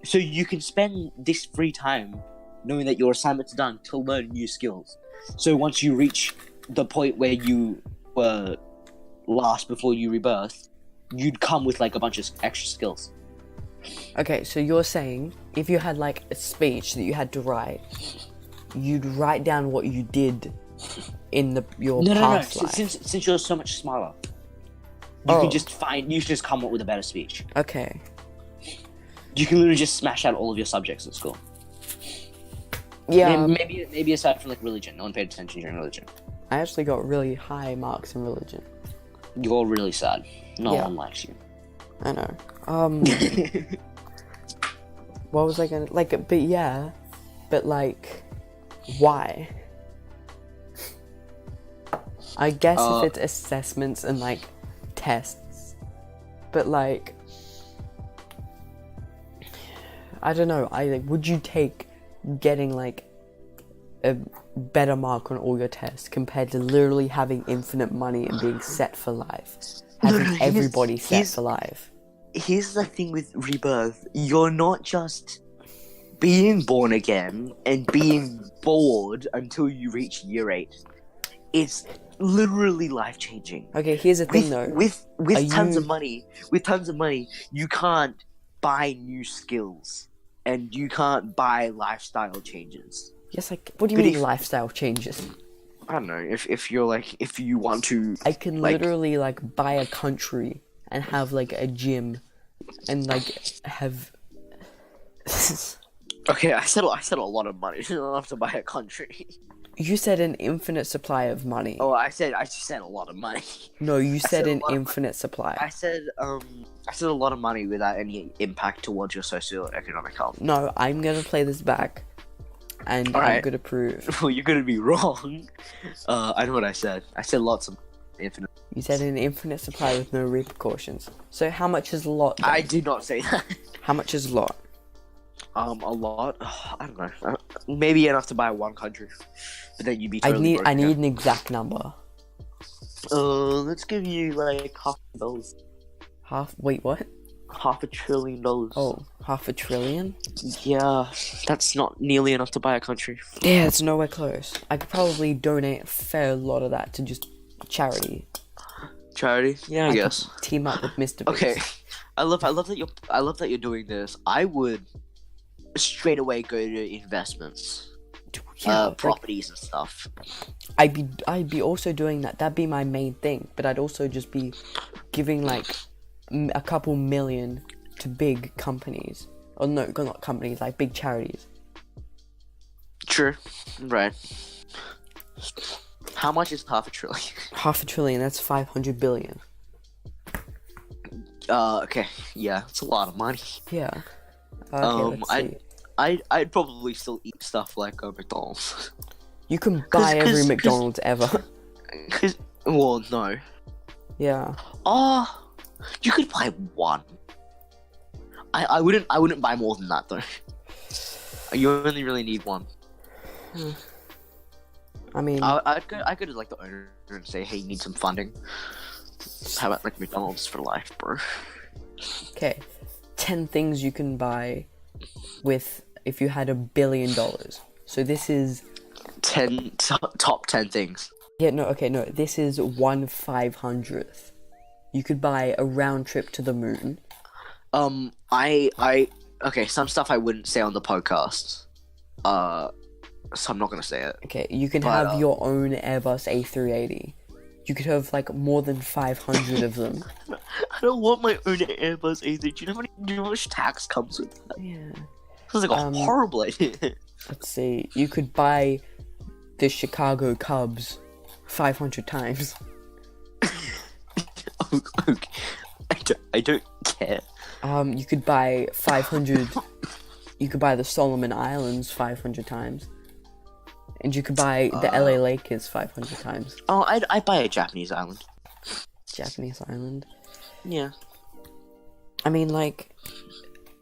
[SPEAKER 2] so you can spend this free time knowing that your assignment's done to learn new skills. So once you reach the point where you were last before you rebirth, you'd come with like a bunch of extra skills.
[SPEAKER 1] Okay, so you're saying if you had like a speech that you had to write, you'd write down what you did in your past life.
[SPEAKER 2] Since you're so much smarter, you can just come up with a better speech.
[SPEAKER 1] Okay.
[SPEAKER 2] You can literally just smash out all of your subjects at school.
[SPEAKER 1] Yeah.
[SPEAKER 2] Maybe aside from like religion, no one paid attention during religion.
[SPEAKER 1] I actually got really high marks in religion.
[SPEAKER 2] You're really sad. No one likes you.
[SPEAKER 1] I know. What was I gonna but like, why? I guess if it's assessments and like tests, but like, I don't know. Would you take getting like a better mark on all your tests compared to literally having infinite money and being set for life, having everybody set for life?
[SPEAKER 2] Here's the thing with Rebirth. You're not just being born again and being bored until you reach year 8. It's literally life-changing.
[SPEAKER 1] Okay, here's the thing though.
[SPEAKER 2] With tons of money, you can't buy new skills and you can't buy lifestyle changes.
[SPEAKER 1] Yes, like, what do you mean lifestyle changes?
[SPEAKER 2] I don't know, if you're like, if you want to...
[SPEAKER 1] I can literally, like, buy a country and have, like, a gym and, like, have...
[SPEAKER 2] Okay, I said a lot of money. You don't have to buy a country.
[SPEAKER 1] You said an infinite supply of money.
[SPEAKER 2] Oh, I just said a lot of money.
[SPEAKER 1] No, you said an infinite supply.
[SPEAKER 2] I said a lot of money without any impact towards your socioeconomic health.
[SPEAKER 1] No, I'm gonna play this back. And I'm gonna prove.
[SPEAKER 2] Well, you're gonna be wrong. I know what I said. I said lots of infinite.
[SPEAKER 1] You said an infinite supply with no repercussions. So how much is a lot? Then?
[SPEAKER 2] I did not say that.
[SPEAKER 1] How much is a lot?
[SPEAKER 2] A lot. I don't know. Maybe enough to buy one country, but then you'd be totally broke.
[SPEAKER 1] I need an exact number.
[SPEAKER 2] Let's give you like $500.
[SPEAKER 1] Wait, what?
[SPEAKER 2] $500 billion.
[SPEAKER 1] Oh, $500 billion?
[SPEAKER 2] Yeah, that's not nearly enough to buy a country.
[SPEAKER 1] Yeah, it's nowhere close. I could probably donate a fair lot of that to just charity.
[SPEAKER 2] Charity? Yeah, I guess.
[SPEAKER 1] Team up with Mr. Beast.
[SPEAKER 2] Okay, I love that you're doing this. I would straight away go to investments, properties and stuff.
[SPEAKER 1] I'd be also doing that. That'd be my main thing. But I'd also just be giving like a couple million to big companies. Or no, not companies, like big charities.
[SPEAKER 2] True. Right. How much is $500 billion?
[SPEAKER 1] $500 billion, that's 500 billion.
[SPEAKER 2] Okay. Yeah, it's a lot of money.
[SPEAKER 1] Yeah. Okay, let's see.
[SPEAKER 2] I'd probably still eat stuff like McDonald's.
[SPEAKER 1] You can buy every McDonald's ever.
[SPEAKER 2] Well, no.
[SPEAKER 1] Yeah.
[SPEAKER 2] You could buy one. I wouldn't buy more than that though. You only really need one.
[SPEAKER 1] I mean,
[SPEAKER 2] I'd go to like the owner and say, hey, you need some funding. How about like McDonald's for life, bro?
[SPEAKER 1] Okay, 10 things you can buy with if you had $1 billion. So this is
[SPEAKER 2] 10 top 10 things.
[SPEAKER 1] Yeah, no, this is 1/500th. You could buy a round trip to the moon.
[SPEAKER 2] Okay, some stuff I wouldn't say on the podcast. So I'm not gonna say it.
[SPEAKER 1] Okay, you can have your own Airbus A380. You could have like more than 500 of them.
[SPEAKER 2] I don't want my own Airbus A380. Do you know how much tax comes with that?
[SPEAKER 1] Yeah.
[SPEAKER 2] Sounds like a horrible idea.
[SPEAKER 1] Let's see. You could buy the Chicago Cubs 500 times.
[SPEAKER 2] Okay. I don't care.
[SPEAKER 1] You could buy 500. You could buy the Solomon Islands 500 times. And you could buy the LA Lakers 500 times.
[SPEAKER 2] Oh, I'd buy a Japanese island.
[SPEAKER 1] Japanese island?
[SPEAKER 2] Yeah.
[SPEAKER 1] I mean, like,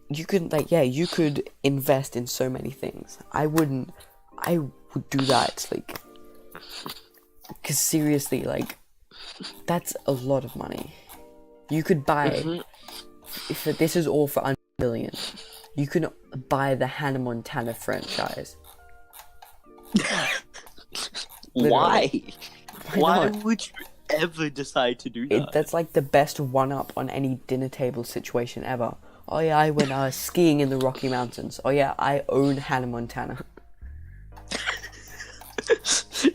[SPEAKER 1] you could, like, yeah, you could invest in so many things. I would do that, like, because seriously, like, that's a lot of money. You could buy, if this is all for under $1 billion, you could buy the Hannah Montana franchise.
[SPEAKER 2] Why? Why
[SPEAKER 1] not?
[SPEAKER 2] would you ever decide to do that?
[SPEAKER 1] That's like the best one-up on any dinner table situation ever. Oh yeah, I went skiing in the Rocky Mountains. Oh yeah, I own Hannah Montana.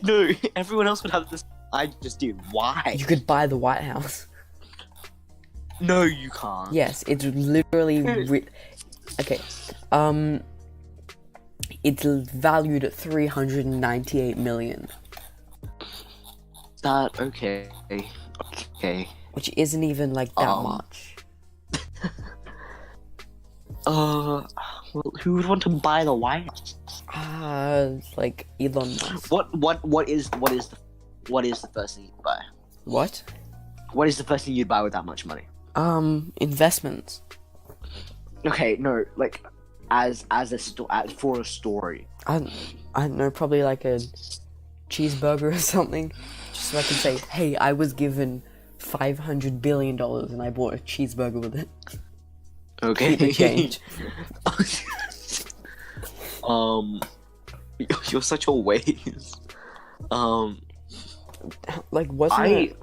[SPEAKER 2] No, everyone else would have this. I just did. Why?
[SPEAKER 1] You could buy the White House.
[SPEAKER 2] No, you can't.
[SPEAKER 1] Yes, it's literally... Okay, it's valued at $398 million.
[SPEAKER 2] Okay.
[SPEAKER 1] Which isn't even, like, that much.
[SPEAKER 2] Well, who would want to buy the White House?
[SPEAKER 1] Like, Elon Musk.
[SPEAKER 2] What is the first thing you'd buy?
[SPEAKER 1] What?
[SPEAKER 2] What is the first thing you'd buy with that much money?
[SPEAKER 1] Investments.
[SPEAKER 2] Okay, no, like, for a story.
[SPEAKER 1] I don't know, probably like a cheeseburger or something. Just so I can say, hey, I was given $500 billion and I bought a cheeseburger with it.
[SPEAKER 2] Okay.
[SPEAKER 1] Keep the change.
[SPEAKER 2] You're such a waste.
[SPEAKER 1] Like, wasn't it?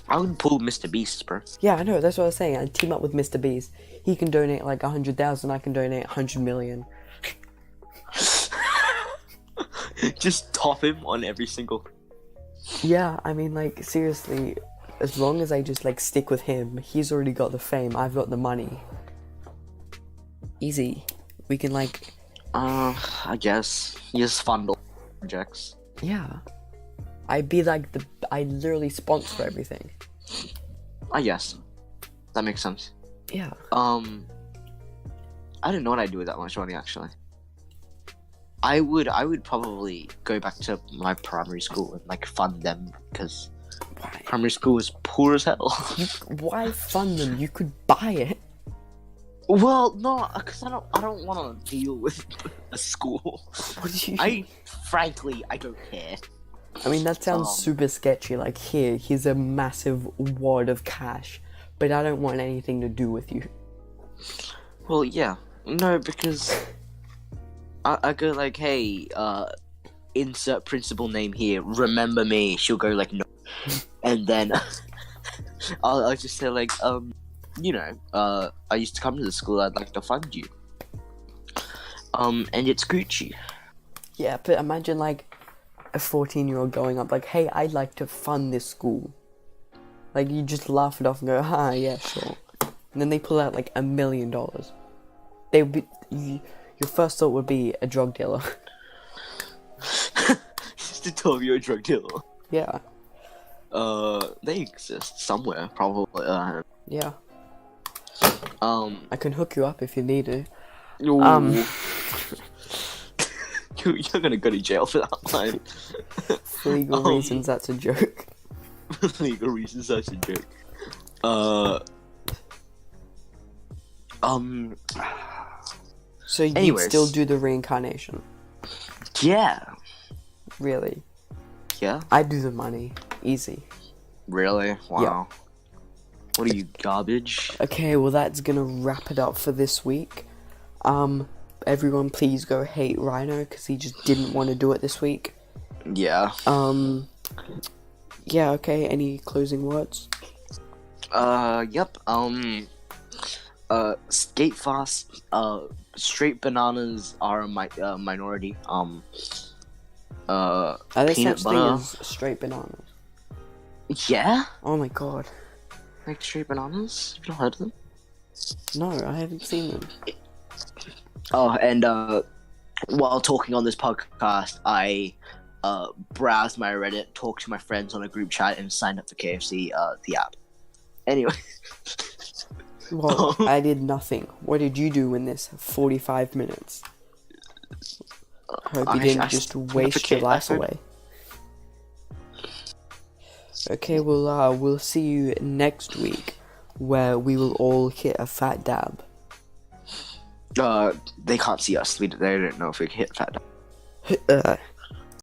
[SPEAKER 2] I would pull Mr. Beast, bro.
[SPEAKER 1] Yeah, I know, that's what I was saying. I'd team up with Mr. Beast. He can donate like 100,000, I can donate 100 million.
[SPEAKER 2] Just top him on every single...
[SPEAKER 1] Yeah, I mean, like, seriously, as long as I just, like, stick with him, he's already got the fame, I've got the money. Easy. We can, like...
[SPEAKER 2] I guess. You just fund all projects.
[SPEAKER 1] Yeah. I'd be like I literally sponsor everything.
[SPEAKER 2] I guess. That makes sense.
[SPEAKER 1] Yeah.
[SPEAKER 2] I don't know what I'd do with that much money, actually. I would probably go back to my primary school and, like, fund them, because primary school was poor as hell.
[SPEAKER 1] Why fund them? You could buy it.
[SPEAKER 2] Well, no, because I don't want to deal with a school.
[SPEAKER 1] What do you...
[SPEAKER 2] Frankly, I don't care.
[SPEAKER 1] I mean, that sounds super sketchy, like, here's a massive wad of cash, but I don't want anything to do with you.
[SPEAKER 2] Well, yeah. No, because I go like, hey, insert principal name here, remember me. She'll go like, no. And then I'll just say like, you know, I used to come to the school, I'd like to fund you. And it's Gucci.
[SPEAKER 1] Yeah, but imagine like a 14-year-old going up like, hey, I'd like to fund this school. Like, you just laugh it off and go, yeah, sure. And then they pull out like $1 million. They would be, your first thought would be a drug dealer.
[SPEAKER 2] Just to tell you a drug dealer.
[SPEAKER 1] Yeah.
[SPEAKER 2] They exist somewhere, probably.
[SPEAKER 1] Yeah. I can hook you up if you need it.
[SPEAKER 2] Ooh. You're gonna go to jail for that one.
[SPEAKER 1] For legal reasons, that's a joke.
[SPEAKER 2] For legal reasons, that's a joke.
[SPEAKER 1] So you'd still do the reincarnation?
[SPEAKER 2] Yeah.
[SPEAKER 1] Really?
[SPEAKER 2] Yeah.
[SPEAKER 1] I do the money. Easy.
[SPEAKER 2] Really? Wow.
[SPEAKER 1] Yeah.
[SPEAKER 2] What are you, garbage?
[SPEAKER 1] Okay, well that's gonna wrap it up for this week. Everyone please go hate Rhino, because he just didn't want to do it this week.
[SPEAKER 2] Yeah.
[SPEAKER 1] Yeah, okay, any closing words?
[SPEAKER 2] Yep, skate fast, straight bananas are a minority,
[SPEAKER 1] Are there
[SPEAKER 2] peanut
[SPEAKER 1] such thing
[SPEAKER 2] butter.
[SPEAKER 1] as straight bananas?
[SPEAKER 2] Yeah?
[SPEAKER 1] Oh my god.
[SPEAKER 2] Like straight bananas? Have you not heard of them?
[SPEAKER 1] No, I haven't seen them.
[SPEAKER 2] Oh, and, while talking on this podcast, I browsed my Reddit, talked to my friends on a group chat, and signed up for KFC, the app. Anyway.
[SPEAKER 1] Well, I did nothing. What did you do in this 45 minutes? Hope you didn't just waste your life away. Okay, we'll see you next week, where we will all hit a fat dab.
[SPEAKER 2] They can't see us. They don't know if we can hit fat dab.